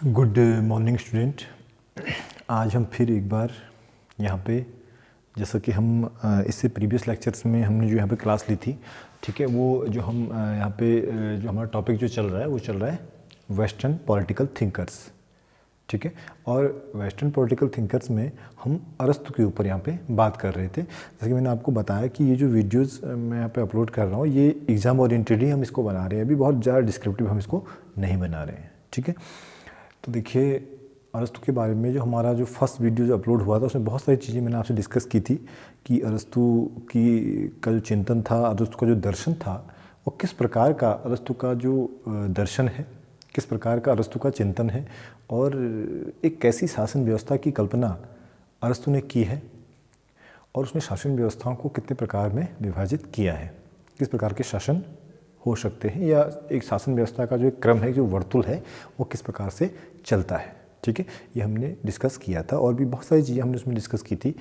Good morning student. आज हम फिर एक बार यहाँ पे, जैसा कि हम इससे प्रीवियस लेक्चर्स में हमने जो यहाँ पे क्लास ली थी, ठीक है, वो जो हम यहाँ पे जो हमारा टॉपिक जो चल रहा है वो चल रहा है वेस्टर्न पॉलिटिकल थिंकर्स, ठीक है। और वेस्टर्न पॉलिटिकल थिंकर्स में हम अरस्तु के ऊपर यहाँ पे बात कर रहे थे। जैसे कि मैंने आपको बताया कि ये जो वीडियोस मैं यहाँ पे अपलोड कर रहा हूँ ये एग्ज़ाम ओरिएंटेड ही हम इसको बना रहे हैं, अभी बहुत ज़्यादा डिस्क्रिप्टिव हम इसको नहीं बना रहे हैं, ठीक है। तो देखिए, अरस्तु के बारे में जो हमारा जो फर्स्ट वीडियो जो अपलोड हुआ था उसमें बहुत सारी चीज़ें मैंने आपसे डिस्कस की थी कि अरस्तु की का जो चिंतन था, अरस्तु का जो दर्शन था, वो किस प्रकार का अरस्तु का जो दर्शन है, किस प्रकार का अरस्तु का चिंतन है और एक कैसी शासन व्यवस्था की कल्पना अरस्तु ने की है और उसने शासन व्यवस्थाओं को कितने प्रकार में विभाजित किया है, किस प्रकार के शासन हो सकते हैं या एक शासन व्यवस्था का जो एक क्रम है, जो वर्तुल है, वो किस प्रकार से चलता है, ठीक है। ये हमने डिस्कस किया था और भी बहुत सारी चीज़ें हमने उसमें डिस्कस की थी,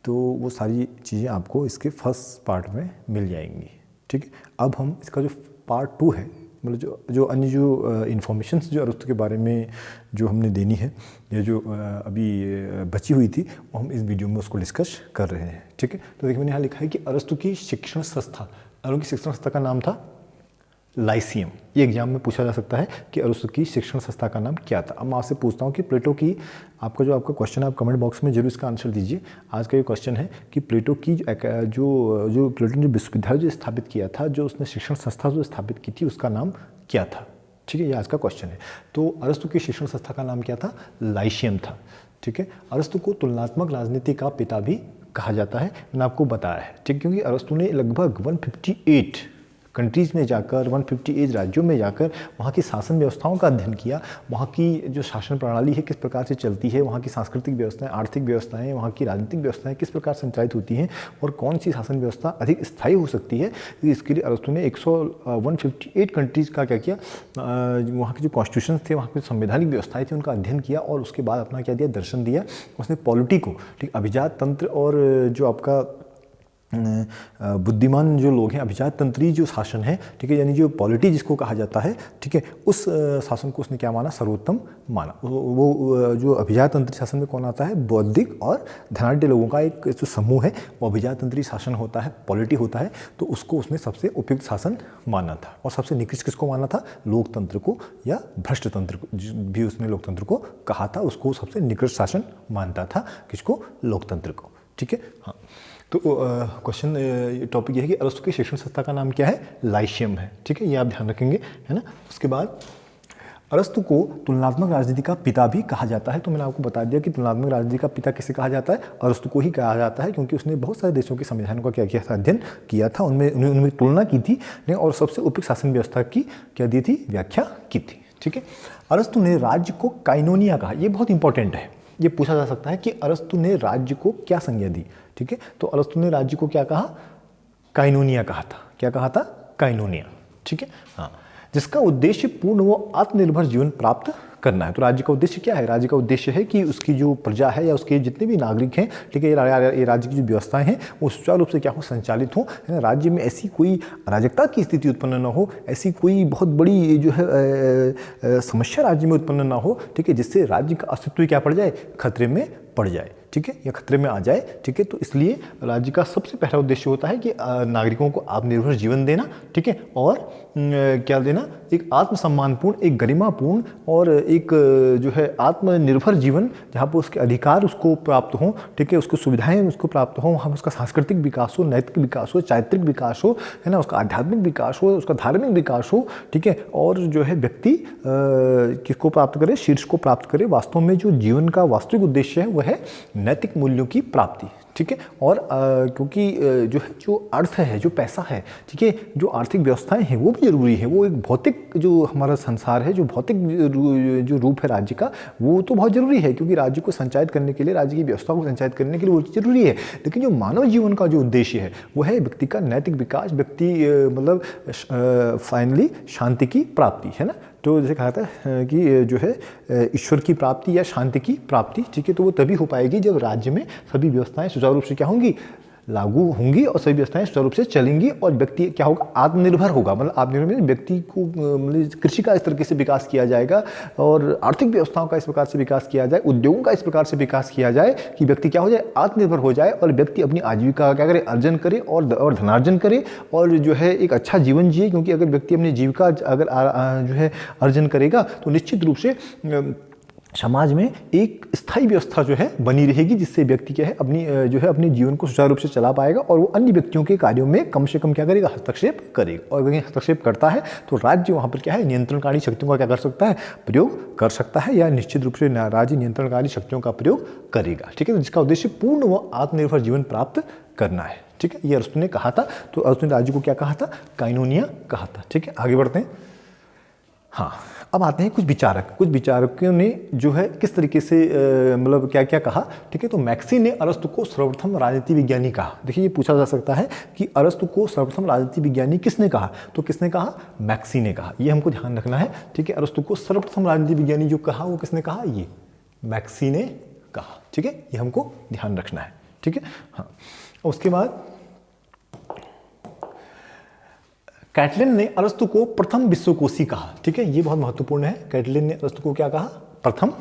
तो वो सारी चीज़ें आपको इसके फर्स्ट पार्ट में मिल जाएंगी, ठीक है। अब हम इसका जो पार्ट 2 है, मतलब जो अन्य जो इन्फॉर्मेशंस जो अरस्तु के बारे में जो हमने देनी है या जो अभी बची हुई थी, वो हम इस वीडियो में उसको डिस्कस कर रहे हैं, ठीक है। तो देखिए, मैंने यहाँ लिखा है कि अरस्तु की शिक्षण संस्था, अरस्तु की शिक्षण संस्था का नाम था लाइसियम। ये एग्जाम में पूछा जा सकता है कि अरस्तु की शिक्षण संस्था का नाम क्या था। अब मैं आपसे पूछता हूँ कि प्लेटो की, आपका क्वेश्चन है, आप कमेंट बॉक्स में जरूर इसका आंसर दीजिए। आज का ये क्वेश्चन है कि प्लेटो की जो प्लेटो ने विश्वविद्यालय जो स्थापित किया था, जो उसने शिक्षण संस्था जो स्थापित की थी, उसका नाम क्या था, ठीक है। ये आज का क्वेश्चन है। तो अरस्तु की शिक्षण संस्था का नाम क्या था? लाइसियम था, ठीक है। अरस्तु को तुलनात्मक राजनीति का पिता भी कहा जाता है, मैंने आपको बताया है, ठीक, क्योंकि अरस्तु ने लगभग 158 कंट्रीज़ में जाकर, 158 राज्यों में जाकर वहाँ की शासन व्यवस्थाओं का अध्ययन किया, वहाँ की जो शासन प्रणाली है किस प्रकार से चलती है, वहाँ की सांस्कृतिक व्यवस्थाएं, आर्थिक व्यवस्थाएं, वहाँ की राजनीतिक व्यवस्थाएं किस प्रकार संचालित होती हैं और कौन सी शासन व्यवस्था अधिक स्थायी हो सकती है। इसके लिए अरस्तु ने 158 कंट्रीज़ का क्या किया, वहाँ के जो कॉन्स्टिट्यूशन थे, वहाँ की संवैधानिक व्यवस्थाएँ थी, उनका अध्ययन किया और उसके बाद अपना क्या दिया, दर्शन दिया। उसने पॉलिटी को, ठीक, अभिजात तंत्र और जो आपका बुद्धिमान जो लोग हैं, अभिजात तंत्री जो शासन है, ठीक है, यानी जो पॉलिटी जिसको कहा जाता है, ठीक है, उस शासन को उसने क्या माना, सर्वोत्तम माना। वो जो अभिजात तंत्री शासन में कौन आता है, बौद्धिक और धनाढ्य लोगों का एक जो समूह है, वो अभिजात तंत्री शासन होता है, पॉलिटी होता है, तो उसको उसने सबसे उपयुक्त शासन माना था। और सबसे निकृष्ट किसको माना था? लोकतंत्र को या भ्रष्ट तंत्र को भी उसने लोकतंत्र को कहा था, उसको सबसे निकृष्ट शासन मानता था। किसको? लोकतंत्र को, ठीक है। हाँ, तो क्वेश्चन टॉपिक ये है कि अरस्तु की शिक्षण संस्था का नाम क्या है? लाइसियम है, ठीक है, ये आप ध्यान रखेंगे, है ना। उसके बाद अरस्तु को तुलनात्मक राजनीति का पिता भी कहा जाता है। तो मैंने आपको बता दिया कि तुलनात्मक राजनीति का पिता किसे कहा जाता है? अरस्तु को ही कहा जाता है, क्योंकि उसने बहुत सारे देशों के संविधानों का क्या किया था, अध्ययन किया था, उनमें तुलना की थी और सबसे उपयुक्त शासन व्यवस्था की क्या दी थी, व्याख्या की थी, ठीक है। अरस्तु ने राज्य को काइनोनिया कहा, ये बहुत इंपॉर्टेंट है, ये पूछा जा सकता है कि अरस्तु ने राज्य को क्या संज्ञा दी, ठीक है। तो अरस्तु ने राज्य को क्या कहा? काइनोनिया कहा था। क्या कहा था? काइनोनिया, ठीक है। हाँ, जिसका उद्देश्य पूर्ण व आत्मनिर्भर जीवन प्राप्त करना है। तो राज्य का उद्देश्य क्या है? राज्य का उद्देश्य है कि उसकी जो प्रजा है या उसके जितने भी नागरिक हैं, ठीक है, ये राज्य की जो व्यवस्थाएं हैं वो सुचारू रूप से क्या हो, संचालित हो, है ना। राज्य में ऐसी कोई अराजकता की स्थिति उत्पन्न न हो, ऐसी कोई बहुत बड़ी जो है समस्या राज्य में उत्पन्न ना हो, ठीक है, जिससे राज्य का अस्तित्व क्या पड़ जाए, खतरे में पड़ जाए, ठीक है, या खतरे में आ जाए, ठीक है। तो इसलिए राज्य का सबसे पहला उद्देश्य होता है कि नागरिकों को आत्मनिर्भर जीवन देना, ठीक है, और क्या देना, एक आत्मसम्मानपूर्ण, एक गरिमापूर्ण और एक जो है आत्मनिर्भर जीवन, जहाँ पर उसके अधिकार उसको प्राप्त हों, ठीक है, उसको सुविधाएं उसको प्राप्त हों, वहाँ उसका सांस्कृतिक विकास हो, नैतिक विकास हो, चारित्रिक विकास हो, है ना, उसका आध्यात्मिक विकास हो, उसका धार्मिक विकास हो, ठीक है, और जो है व्यक्ति किसको प्राप्त करे, शीर्ष को प्राप्त करे। वास्तव में जो जीवन का वास्तविक उद्देश्य है वह है नैतिक मूल्यों की प्राप्ति, ठीक है। और क्योंकि जो अर्थ है, जो पैसा है, ठीक है, जो आर्थिक व्यवस्थाएं हैं वो भी जरूरी है। वो एक भौतिक जो हमारा संसार है, जो भौतिक जो रूप है राज्य का, वो तो बहुत जरूरी है, क्योंकि राज्य को संचालित करने के लिए, राज्य की व्यवस्था को संचालित करने के लिए वो जरूरी है। लेकिन जो मानव जीवन का जो उद्देश्य है वो है व्यक्ति का नैतिक विकास, व्यक्ति मतलब फाइनली शांति की प्राप्ति, है ना। तो जैसे कहा था कि जो है ईश्वर की प्राप्ति या शांति की प्राप्ति, ठीक है, तो वो तभी हो पाएगी जब राज्य में सभी व्यवस्थाएं सुचारू रूप से क्या होंगी, लागू होंगी और सभी व्यवस्थाएं सुचारू रूप से चलेंगी और व्यक्ति क्या होगा, आत्मनिर्भर होगा। मतलब आत्मनिर्भर में व्यक्ति को मतलब कृषि का इस तरीके से विकास किया जाएगा और आर्थिक व्यवस्थाओं का इस प्रकार से विकास किया जाए, उद्योगों का इस प्रकार से विकास किया जाए कि व्यक्ति क्या हो जाए, आत्मनिर्भर हो जाए और व्यक्ति अपनी आजीविका क्या करे, अर्जन करे और धनार्जन करे और जो है एक अच्छा जीवन जिए। क्योंकि अगर व्यक्ति अपनी जीविका अगर जो है अर्जन करेगा तो निश्चित रूप से समाज में एक स्थायी व्यवस्था जो है बनी रहेगी, जिससे व्यक्ति क्या है अपनी जीवन को सुचारू रूप से चला पाएगा और वो अन्य व्यक्तियों के कार्यों में कम से कम क्या करेगा, हस्तक्षेप करेगा। और अगर हस्तक्षेप करता है तो राज्य वहाँ पर क्या है, नियंत्रणकारी शक्तियों का क्या कर सकता है, प्रयोग कर सकता है या निश्चित रूप से राज्य नियंत्रणकारी शक्तियों का प्रयोग करेगा। ठीक है, जिसका उद्देश्य पूर्ण व आत्मनिर्भर जीवन प्राप्त करना है। ठीक है, ये अरस्तु ने कहा था। तो अरस्तु ने राज्य को क्या कहा था, काइनोनिया कहा था। ठीक है, आगे बढ़ते हैं। हाँ, अब आते हैं कुछ विचारकों ने जो है किस तरीके से मतलब क्या क्या कहा। ठीक है, तो मैक्सी ने अरस्तु को सर्वप्रथम राजनीति विज्ञानी कहा। देखिए, ये पूछा जा सकता है कि अरस्तु को सर्वप्रथम राजनीति विज्ञानी किसने कहा, तो किसने कहा, मैक्सी ने कहा। ये हमको ध्यान रखना है। ठीक है, अरस्तु को सर्वप्रथम राजनीति विज्ञानी जो कहा वो किसने कहा, ये मैक्सी ने कहा। ठीक है, ये हमको ध्यान रखना है। ठीक है, हाँ। उसके बाद कैटलिन ने अरस्तु को प्रथम विश्वकोशी कहा। ठीक है, ये बहुत महत्वपूर्ण है। कैटलिन ने अरस्तु को क्या कहा, प्रथम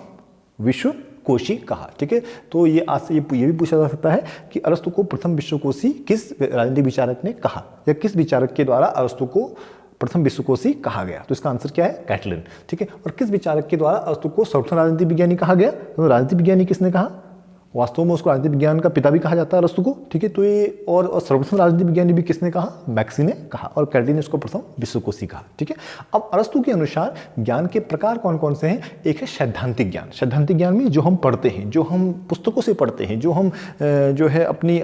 विश्वकोशी कहा। ठीक है, तो ये आज से ये भी पूछा जा सकता है कि अरस्तु को प्रथम विश्वकोशी किस राजनीतिक विचारक ने कहा या किस विचारक के द्वारा अरस्तु को प्रथम विश्वकोशी कहा गया। तो इसका आंसर क्या है, कैटलिन। ठीक है, और किस विचारक के द्वारा अरस्तु को सर्वप्रथम राजनीति विज्ञानी कहा गया, तो राजनीति विज्ञानी किसने कहा, वास्तव में उसको राजनीति विज्ञान का पिता भी कहा जाता है अरस्तु को। ठीक है, तो ये और सर्वप्रथम राजनीति विज्ञानी भी किसने कहा, मैक्सी ने कहा, और कैटलिन ने उसको प्रथम विश्वकोशी कहा। ठीक है, अब अरस्तु के अनुसार ज्ञान के प्रकार कौन कौन से हैं। एक है सैद्धांतिक ज्ञान। सैद्धांतिक ज्ञान में जो हम पढ़ते हैं, जो हम पुस्तकों से पढ़ते हैं, जो हम जो है अपनी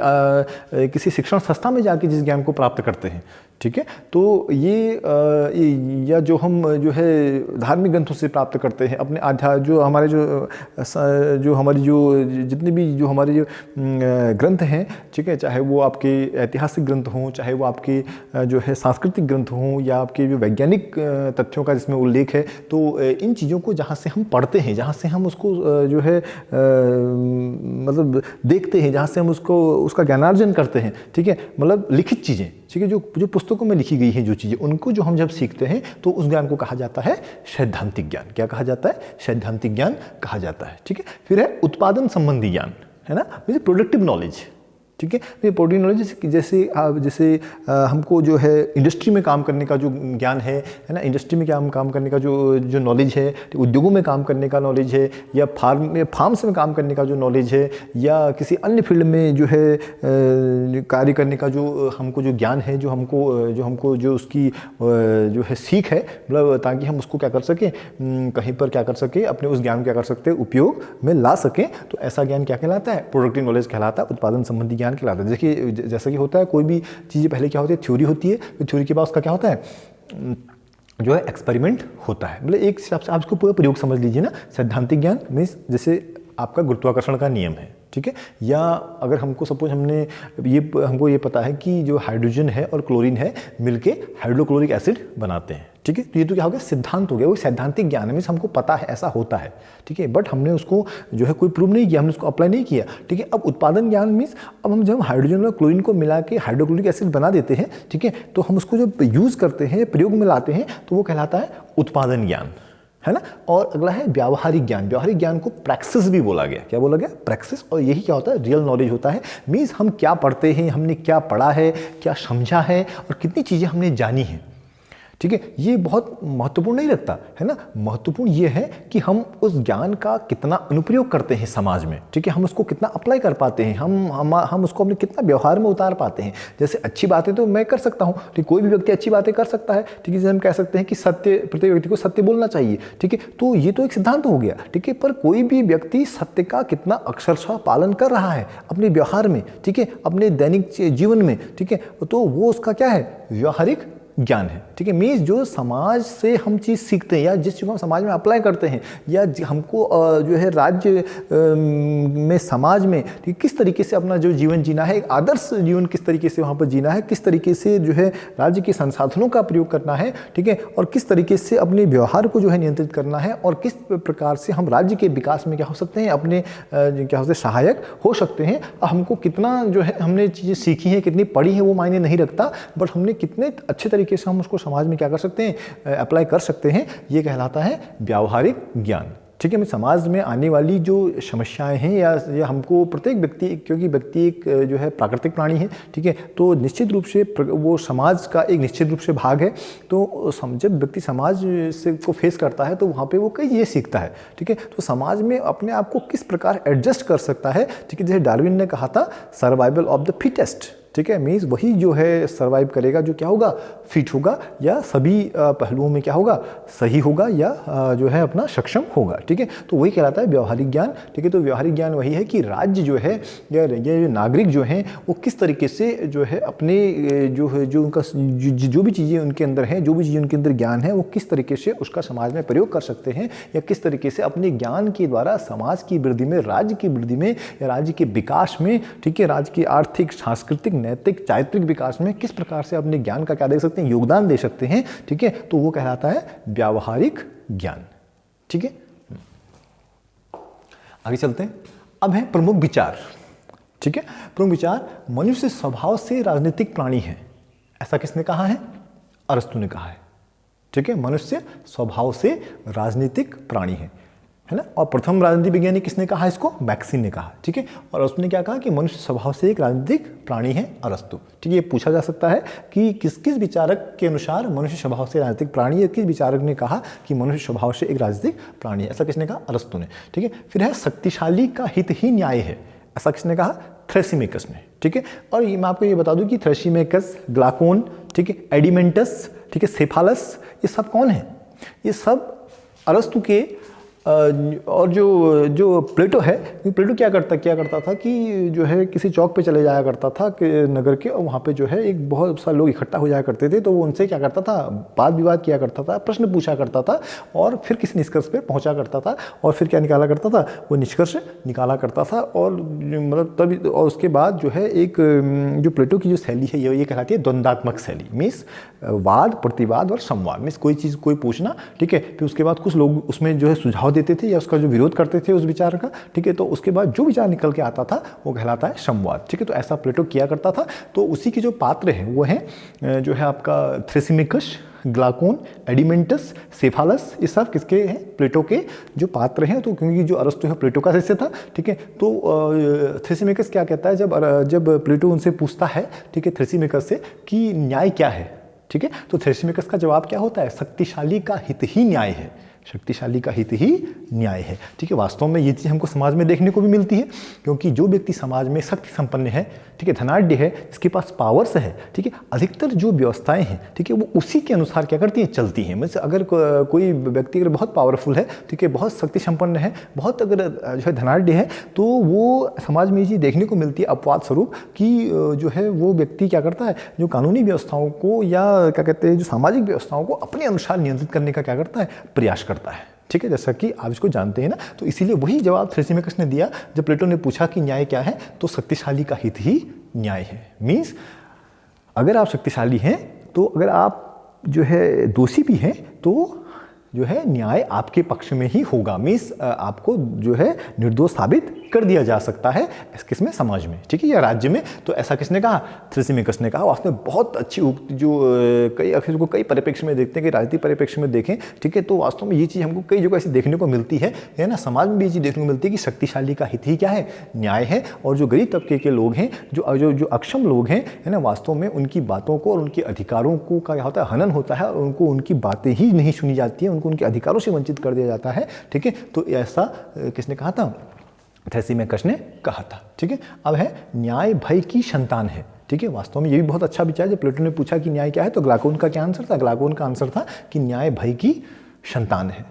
किसी शिक्षण संस्था में जाके जिस ज्ञान को प्राप्त करते हैं। ठीक है, तो ये या जो हम जो है धार्मिक ग्रंथों से प्राप्त करते हैं, अपने जो हमारे जो हमारी जो जितने भी जो हमारे जो ग्रंथ हैं, ठीक है, चाहे वो आपके ऐतिहासिक ग्रंथ हों, चाहे वो आपके जो है सांस्कृतिक ग्रंथ हों या आपके जो वैज्ञानिक तथ्यों का जिसमें उल्लेख है, तो इन चीज़ों को जहाँ से हम पढ़ते हैं, जहाँ से हम उसको जो है मतलब देखते हैं, जहाँ से हम उसका ज्ञानार्जन करते हैं। ठीक है, मतलब लिखित चीज़ें, ठीक है, जो पुस्तकों में लिखी गई हैं जो चीज़ें, उनको जो हम जब सीखते हैं तो उस ज्ञान को कहा जाता है सैद्धांतिक ज्ञान। क्या कहा जाता है, सैद्धांतिक ज्ञान कहा जाता है। ठीक है, फिर है उत्पादन संबंधी ज्ञान, है ना, प्रोडक्टिव नॉलेज। ठीक है, ये प्रोडक्टिव नॉलेज जैसे हमको जो है इंडस्ट्री में काम करने का जो ज्ञान है ना, इंडस्ट्री में काम करने का जो नॉलेज है, उद्योगों में काम करने का नॉलेज है, या फार्म्स में काम करने का जो नॉलेज है, या किसी अन्य फील्ड में जो है कार्य करने का जो हमको जो ज्ञान है, जो हमको जो उसकी जो है सीख है, मतलब ताकि हम उसको क्या कर सकें, कहीं पर क्या कर सकें, अपने उस ज्ञान को क्या कर सकते हैं, उपयोग में ला सकें। तो ऐसा ज्ञान क्या कहलाता है, प्रोडक्टिव नॉलेज कहलाता है, उत्पादन संबंधी ज्ञान कहलाता है। देखिए, जैसा कि होता है कोई भी चीज़ें पहले क्या होती है, थ्योरी होती है, तो थ्योरी के बाद उसका क्या होता है, जो है एक्सपेरिमेंट होता है। मतलब एक हिसाब से आप इसको पूरा प्रयोग समझ लीजिए ना। सैद्धांतिक ज्ञान मीन्स जैसे आपका गुरुत्वाकर्षण का नियम है। ठीक है, या अगर हमको सपोज हमको ये पता है कि जो हाइड्रोजन है और क्लोरीन है मिलके हाइड्रोक्लोरिक एसिड बनाते हैं। ठीक है, तो ये तो क्या हो गया, सिद्धांत हो गया, वो सैद्धांतिक ज्ञान है, मीन्स हमको पता है ऐसा होता है। ठीक है, बट हमने उसको जो है कोई प्रूव नहीं किया, हमने उसको अप्लाई नहीं किया। ठीक है, अब उत्पादन ज्ञान मीन्स अब हम जब हाइड्रोजन और क्लोरीन को मिला के हाइड्रोक्लोरिक एसिड बना देते हैं, ठीक है, तो हम उसको जब यूज़ करते हैं, प्रयोग में लाते हैं, तो वो कहलाता है उत्पादन ज्ञान, है ना। और अगला है व्यावहारिक ज्ञान। व्यावहारिक ज्ञान को प्रैक्सिस भी बोला गया। क्या बोला गया, प्रैक्सिस। और यही क्या होता है, रियल नॉलेज होता है। मीन्स हम क्या पढ़ते हैं, हमने क्या पढ़ा है, क्या समझा है और कितनी चीज़ें हमने जानी हैं। ठीक है, ये बहुत महत्वपूर्ण नहीं रखता, है ना। महत्वपूर्ण ये है कि हम उस ज्ञान का कितना अनुप्रयोग करते हैं समाज में। ठीक है, हम उसको कितना अप्लाई कर पाते हैं, हम उसको अपने कितना व्यवहार में उतार पाते हैं। जैसे अच्छी बातें तो मैं कर सकता हूँ, ठीक, कोई भी व्यक्ति अच्छी बातें कर सकता है। ठीक है, जैसे हम कह सकते हैं कि प्रत्येक व्यक्ति को सत्य बोलना चाहिए। ठीक है, तो ये तो एक सिद्धांत हो गया। ठीक है, पर कोई भी व्यक्ति सत्य का कितना अक्षरशः पालन कर रहा है अपने व्यवहार में, ठीक है, अपने दैनिक जीवन में, ठीक है, तो वो उसका क्या है, व्यावहारिक ज्ञान है। ठीक है, मीन्स जो समाज से हम चीज़ सीखते हैं या जिस चीज़ को हम समाज में अप्लाई करते हैं या हमको जो है राज्य में समाज में किस तरीके से अपना जो जीवन जीना है, एक आदर्श जीवन किस तरीके से वहाँ पर जीना है, किस तरीके से जो है राज्य के संसाधनों का प्रयोग करना है, ठीक है, और किस तरीके से अपने व्यवहार को जो है नियंत्रित करना है और किस प्रकार से हम राज्य के विकास में क्या हो सकते हैं, अपने क्या होते हैं सहायक हो सकते हैं। हमको कितना जो है हमने चीज़ें सीखी हैं, कितनी पढ़ी हैं वो मायने नहीं रखता, बट हमने कितने अच्छे तरीके से हम उसको समाज में क्या कर सकते हैं, अप्लाई कर सकते हैं, ये कहलाता है व्यावहारिक ज्ञान। ठीक है, समाज में आने वाली जो समस्याएं हैं या हमको प्रत्येक व्यक्ति, क्योंकि व्यक्ति एक जो है प्राकृतिक प्राणी है, ठीक है, तो निश्चित रूप से वो समाज का एक निश्चित रूप से भाग है। तो जब व्यक्ति समाज से को फेस करता है तो वहाँ पे वो कई चीज़ें सीखता है। ठीक है, तो समाज में अपने आप को किस प्रकार एडजस्ट कर सकता है। ठीक है, जैसे डार्विन ने कहा था सर्वाइवल ऑफ द फिटेस्ट। ठीक है, मीन्स वही जो है सर्वाइव करेगा जो क्या होगा, फिट होगा या सभी पहलुओं में क्या होगा, सही होगा या जो है अपना सक्षम होगा। ठीक है, तो वही कहलाता है व्यवहारिक ज्ञान। ठीक है, तो व्यवहारिक ज्ञान वही है कि राज्य जो है या ये नागरिक जो हैं वो किस तरीके से जो है अपने जो है जो उनका जो भी चीज़ें उनके अंदर हैं, जो भी चीज़ें उनके अंदर ज्ञान है, वो किस तरीके से उसका समाज में प्रयोग कर सकते हैं या किस तरीके से अपने ज्ञान के द्वारा समाज की वृद्धि में, राज्य की वृद्धि में या राज्य के विकास में, ठीक है, राज्य की आर्थिक, सांस्कृतिक, नैतिक, चारित्रिक विकास में किस प्रकार से अपने ज्ञान का क्या दे सकते हैं, योगदान दे सकते हैं। ठीक है, तो वो कहलाता है व्यावहारिक ज्ञान। ठीक है, आगे चलते हैं। अब है प्रमुख विचार। ठीक है, प्रमुख विचार, मनुष्य स्वभाव से राजनीतिक प्राणी है। ऐसा किसने कहा है? अरस्तु ने कहा है। ठीक है, मनुष्य स्वभाव से राजनीतिक प्राणी है ना। और प्रथम राजनीति विज्ञानी किसने कहा इसको? मैक्सिन ने कहा। ठीक है, और अरस्तु ने क्या कहा कि मनुष्य स्वभाव से एक राजनीतिक प्राणी है, अरस्तु। ठीक है, ये पूछा जा सकता है कि किस किस विचारक के अनुसार मनुष्य स्वभाव से राजनीतिक प्राणी है, किस विचारक ने कहा कि मनुष्य स्वभाव से एक राजनीतिक प्राणी है। ऐसा किसने कहा? अरस्तु ने। ठीक है, फिर है शक्तिशाली का हित ही न्याय है। ऐसा किसने कहा? थ्रेसिमेकस ने। ठीक है, और मैं आपको ये बता दूं कि थ्रेसिमेकस, ग्लाकोन, ठीक है, एडिमेंटस, ठीक है, सेफालस, ये सब कौन है? ये सब अरस्तु के और जो प्लेटो है, प्लेटो क्या करता था कि जो है किसी चौक पे चले जाया करता था कि नगर के, और वहाँ पे जो है एक बहुत सारे लोग इकट्ठा हो जाया करते थे, तो वो उनसे क्या करता था, वाद विवाद किया करता था, प्रश्न पूछा करता था और फिर किसी निष्कर्ष पे पहुँचा करता था और फिर क्या निकाला करता था, वो निष्कर्ष निकाला करता था। और मतलब तभी, और उसके बाद जो है एक जो प्लेटो की जो शैली है ये कहलाती है द्वंद्वात्मक शैली। मीन्स वाद, प्रतिवाद और संवाद। मीन्स कोई चीज़ कोई पूछना, ठीक है, फिर उसके बाद कुछ लोग उसमें जो है सुझाव देते थे या उसका जो विरोध करते थे उस विचार का। ठीक है, तो उसके बाद जो विचार निकल के आता था वो कहलाता है संवाद। ठीक है, तो ऐसा प्लेटो किया करता था। तो उसी के जो पात्र हैं वो हैं जो है आपका थ्रेसिमेकस, ग्लाकोन, एडिमेंटस, सेफालस, ये सब किसके हैं? प्लेटो के जो पात्र हैं। तो क्योंकि जो अरस्तु है प्लेटो का शिष्य था। ठीक है, तो थ्रेसिमेकस क्या कहता है जब प्लेटो उनसे पूछता है, ठीक है, थ्रेसिमेकस से कि न्याय क्या है। ठीक है, तो थ्रेसिमेकस का जवाब क्या होता है? शक्तिशाली का हित ही न्याय है। शक्तिशाली का हित ही न्याय है। ठीक है, वास्तव में ये चीज़ हमको समाज में देखने को भी मिलती है, क्योंकि जो व्यक्ति समाज में शक्ति संपन्न है, ठीक है, धनाढ़ है, इसके पास पावर्स है, ठीक है, अधिकतर जो व्यवस्थाएं हैं, ठीक है, वो उसी के अनुसार क्या करती हैं, चलती हैं। मतलब अगर कोई व्यक्ति अगर बहुत पावरफुल है, ठीक है, बहुत शक्ति संपन्न है, बहुत अगर जो है धनाढ़ है, तो वो समाज में ये चीज़ देखने को मिलती है अपवाद स्वरूप कि जो है वो व्यक्ति क्या करता है, जो कानूनी व्यवस्थाओं को या क्या कहते हैं जो सामाजिक व्यवस्थाओं को अपने अनुसार नियंत्रित करने का क्या करता है, प्रयास करता है। ठीक है, जैसा कि आप इसको जानते हैं ना। तो इसीलिए वही जवाब थ्रेसिमेकस ने दिया जब प्लेटो ने पूछा कि न्याय क्या है, तो शक्तिशाली का हित ही न्याय है। मीन्स अगर आप शक्तिशाली हैं, तो अगर आप जो है दोषी भी हैं, तो जो है न्याय आपके पक्ष में ही होगा। मीन्स आपको जो है निर्दोष साबित कर दिया जा सकता है किसमें, समाज में, ठीक है, या राज्य में। तो ऐसा किसने कहा? थ्रेसिमेकस ने कहा। वास्तव में बहुत अच्छी उक्ति जो कई अक्सर को कई परिप्रेक्ष्य में देखते हैं कि राजनीतिक परिप्रेक्ष्य में देखें, ठीक है, तो वास्तव में ये चीज़ हमको कई जगह ऐसी देखने को मिलती है ना। समाज में भी ये चीज़ देखने को मिलती है कि शक्तिशाली का हित ही क्या है, न्याय है। और जो गरीब तबके के लोग हैं, जो अक्षम लोग हैं, है ना, वास्तव में उनकी बातों को और उनके अधिकारों को क्या होता है, हनन होता है, और उनको उनकी बातें ही नहीं सुनी जाती है, उनको उनके अधिकारों से वंचित कर दिया जाता है। ठीक है, तो ऐसा किसने कहा था? थ्रेसिमेकस ने कहा था। ठीक है, अब है न्याय भय की संतान है। ठीक है, वास्तव में ये भी बहुत अच्छा विचार है। जब प्लेटो ने पूछा कि न्याय क्या है, तो ग्लाकोन का क्या आंसर था? ग्लाकोन का आंसर था कि न्याय भय की संतान है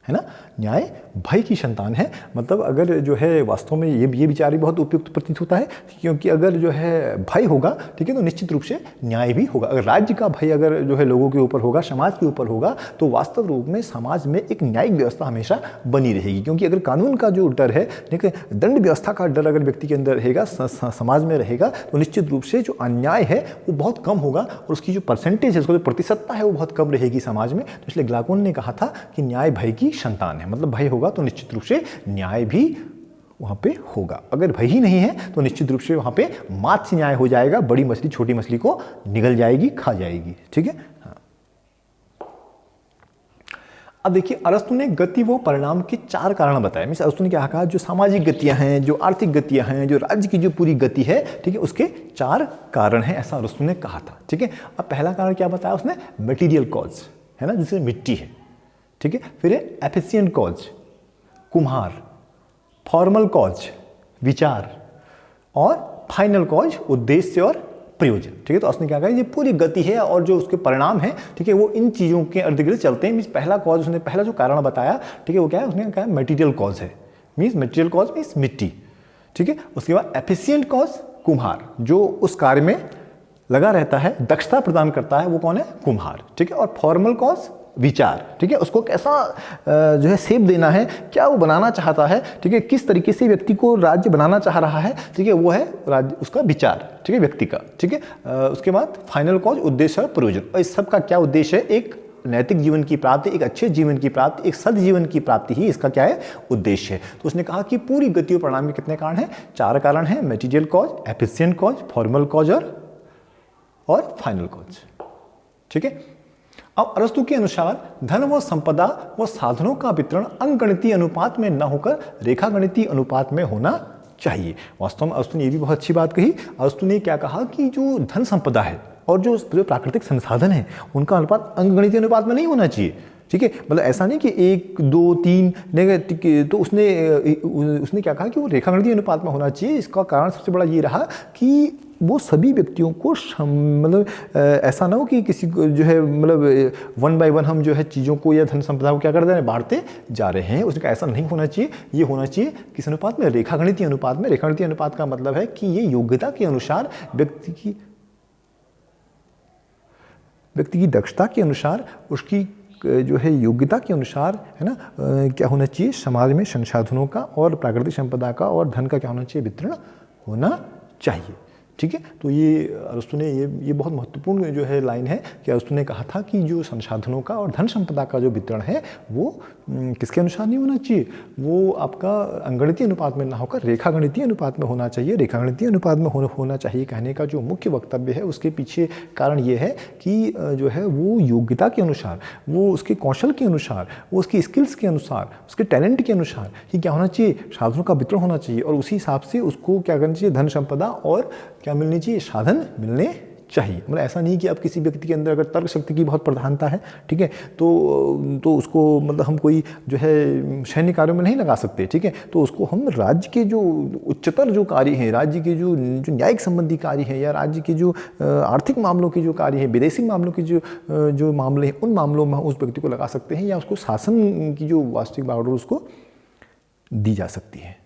है ना, न्याय भय की संतान है। मतलब अगर जो है वास्तव में ये विचार भी बहुत उपयुक्त प्रतीत होता है, क्योंकि अगर जो है भय होगा, ठीक है, तो निश्चित रूप से न्याय भी होगा। अगर राज्य का भय अगर जो है लोगों के ऊपर होगा, समाज के ऊपर होगा, तो वास्तव रूप में समाज में एक न्यायिक व्यवस्था हमेशा बनी रहेगी। क्योंकि अगर कानून का जो डर है, ठीक है, दंड व्यवस्था का डर अगर व्यक्ति के अंदर रहेगा, समाज में रहेगा, तो निश्चित रूप से जो अन्याय है वो बहुत कम होगा और उसकी जो परसेंटेज है, उसका जो प्रतिशतता है वो बहुत कम रहेगी समाज में। तो इसलिए ग्लाइकोन ने कहा था कि न्याय भय की संतान है। मतलब भय होगा तो निश्चित रूप से न्याय भी वहाँ पे होगा। अगर भय ही नहीं है तो निश्चित रूप से वहाँ पे मात से न्याय हो जाएगा, बड़ी मछली छोटी मछली को निगल जाएगी, खा जाएगी। ठीक है। हाँ। अब देखिए, अरस्तु ने गति व परिणाम के 4 कारण बताए। मीन्स अरस्तु ने क्या कहा, जो सामाजिक गतियां हैं, जो आर्थिक गतियां हैं, जो राज्य की जो पूरी गति है, ठीक है, उसके 4 कारण हैं, ऐसा अरस्तु ने कहा था। ठीक है। अब पहला कारण क्या बताया उसने, मटेरियल कॉज, है ना, जिससे मिट्टी है। ठीक है। फिर है एफिशिएंट कॉज, कुम्हार, फॉर्मल कॉज, विचार, और फाइनल कॉज, उद्देश्य और प्रयोजन। ठीक है। तो उसने क्या कहा, ये पूरी गति है और जो उसके परिणाम है, ठीक है, वो इन चीज़ों के अर्ध गिर्द चलते हैं। मीन्स पहला कॉज, उसने पहला जो कारण बताया, ठीक है, वो क्या है, उसने कहा मटेरियल कॉज है। मीन्स मटेरियल कॉज मीन्स मिट्टी। ठीक है। उसके बाद एफिशिएंट कॉज, कुम्हार, जो उस कार्य में लगा रहता है, दक्षता प्रदान करता है, वो कौन है, कुम्हार। ठीक है। और फॉर्मल कॉज, विचार। ठीक है। उसको कैसा जो है शेप देना है, क्या वो बनाना चाहता है, ठीक है, किस तरीके से व्यक्ति को राज्य बनाना चाह रहा है, ठीक है, वो है राज्य, उसका विचार, ठीक है, व्यक्ति का। ठीक है। उसके बाद फाइनल कॉज, उद्देश्य और प्रयोजन। और इस सब का क्या उद्देश्य है, एक नैतिक जीवन की प्राप्ति, एक अच्छे जीवन की प्राप्ति, एक सद जीवन की प्राप्ति ही इसका क्या है, उद्देश्य है। तो उसने कहा कि पूरी गति और परिणाम के कितने कारण हैं, 4 कारण हैं, material cause, efficient cause, formal cause और फाइनल कॉज। ठीक है। अब अरस्तु के अनुसार धन व संपदा व साधनों का वितरण अंकगणितीय अनुपात में न होकर रेखागणितीय अनुपात में होना चाहिए। वास्तव में अरस्तु ने ये भी बहुत अच्छी बात कही। अरस्तु ने क्या कहा कि जो धन संपदा है और जो प्राकृतिक संसाधन है, उनका अनुपात अंकगणितीय अनुपात में नहीं होना चाहिए। ठीक है। मतलब ऐसा नहीं कि 1, 2, 3, तो उसने क्या कहा कि वो रेखागणितीय अनुपात में होना चाहिए। इसका कारण सबसे बड़ा ये रहा कि वो सभी व्यक्तियों को मतलब ऐसा ना हो कि किसी को जो है, मतलब 1 by 1 हम जो है चीज़ों को या धन संपदा को क्या कर रहे हैं, बांटते जा रहे हैं। उसका ऐसा नहीं होना चाहिए। ये होना चाहिए किस अनुपात में, रेखागणितीय अनुपात में। रेखागणितीय अनुपात का मतलब है कि ये योग्यता के अनुसार, व्यक्ति की दक्षता के अनुसार, उसकी जो है योग्यता के अनुसार, है ना, क्या होना चाहिए, समाज में संसाधनों का और प्राकृतिक संपदा का और धन का क्या होना चाहिए, वितरण होना चाहिए। ठीक है। तो ये अरस्तु ने ये बहुत महत्वपूर्ण जो है लाइन है कि अरस्तु ने कहा था कि जो संसाधनों का और धन संपदा का जो वितरण है वो किसके अनुसार नहीं होना चाहिए, वो आपका अंगगणितीय अनुपात में ना होकर रेखागणितीय अनुपात में होना चाहिए। रेखागणितीय अनुपात में होना चाहिए कहने का जो मुख्य वक्तव्य है, उसके पीछे कारण ये है कि जो है वो योग्यता के अनुसार, वो उसके कौशल के अनुसार, वो उसकी स्किल्स के अनुसार, उसके टैलेंट के अनुसार कि क्या होना चाहिए, साधनों का वितरण होना चाहिए। और उसी हिसाब से उसको क्या करना चाहिए, धन संपदा और क्या मिलनी चाहिए, साधन मिलने चाहिए। मतलब ऐसा नहीं कि अब किसी व्यक्ति के अंदर अगर तर्क शक्ति की बहुत प्रधानता है, ठीक है, तो उसको मतलब हम कोई जो है सैन्य कार्यों में नहीं लगा सकते। ठीक है। तो उसको हम राज्य के जो उच्चतर जो कार्य हैं, राज्य के जो न्यायिक संबंधी कार्य हैं, या राज्य के जो आर्थिक मामलों के जो कार्य हैं, विदेशी मामलों के जो मामले हैं, उन मामलों में उस व्यक्ति को लगा सकते हैं, या उसको शासन की जो वास्तविक बागडोर उसको दी जा सकती है।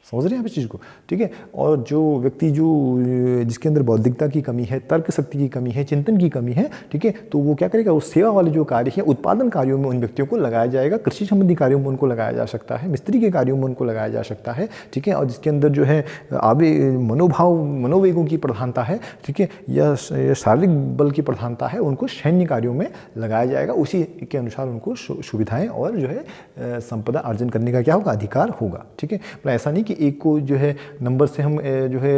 समझ रहे हैं आप इस चीज़ को। ठीक है। और जो व्यक्ति जिसके अंदर बौद्धिकता की कमी है, तर्क शक्ति की कमी है, चिंतन की कमी है, ठीक है, तो वो क्या करेगा, उस सेवा वाले जो कार्य है, उत्पादन कार्यों में उन व्यक्तियों को लगाया जाएगा। कृषि संबंधी कार्यों में उनको लगाया जा सकता है, मिस्त्री के कार्यों में उनको लगाया जा सकता है। ठीक है। और जिसके अंदर जो है मनोवेगों की प्रधानता है, ठीक है, या शारीरिक बल की प्रधानता है, उनको सैन्य कार्यों में लगाया जाएगा। उसी के अनुसार उनको सुविधाएं और जो है संपदा अर्जन करने का क्या होगा, अधिकार होगा। ठीक है। मतलब ऐसा नहीं कि एक को जो है नंबर से हम जो है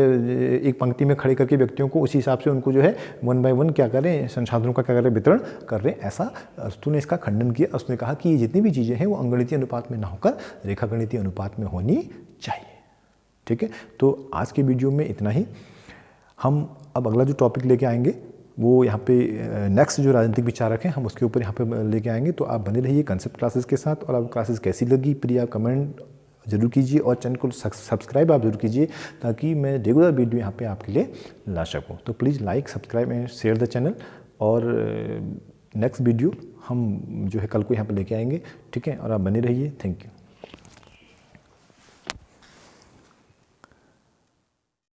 एक पंक्ति में खड़े करके व्यक्तियों को उसी हिसाब से उनको जो है 1 by 1 क्या करें, संसाधनों का क्या करें, वितरण कर रहे हैं। ऐसा अरस्तु ने इसका खंडन किया। उसने कहा कि ये जितनी भी चीज़ें हैं वो अंगगणितीय अनुपात में ना होकर रेखागणितीय अनुपात में होनी चाहिए। ठीक है। तो आज के वीडियो में इतना ही। हम अब अगला जो टॉपिक लेके आएंगे वो यहाँ पे नेक्स्ट जो राजनीतिक विचारक हैं, हम उसके ऊपर यहाँ पे लेके आएंगे। तो आप बने रहिए कंसेप्ट क्लासेस के साथ। और आप क्लासेस कैसी लगी प्लीज़ आप कमेंट जरूर कीजिए और चैनल को सब्सक्राइब आप जरूर कीजिए, ताकि मैं रेगुलर वीडियो यहाँ पे आपके लिए ला सकूँ। तो please like, subscribe and share the channel. और नेक्स्ट वीडियो हम जो है कल को यहाँ पर लेके आएंगे, ठीक है। और आप बने रहिए। Thank you.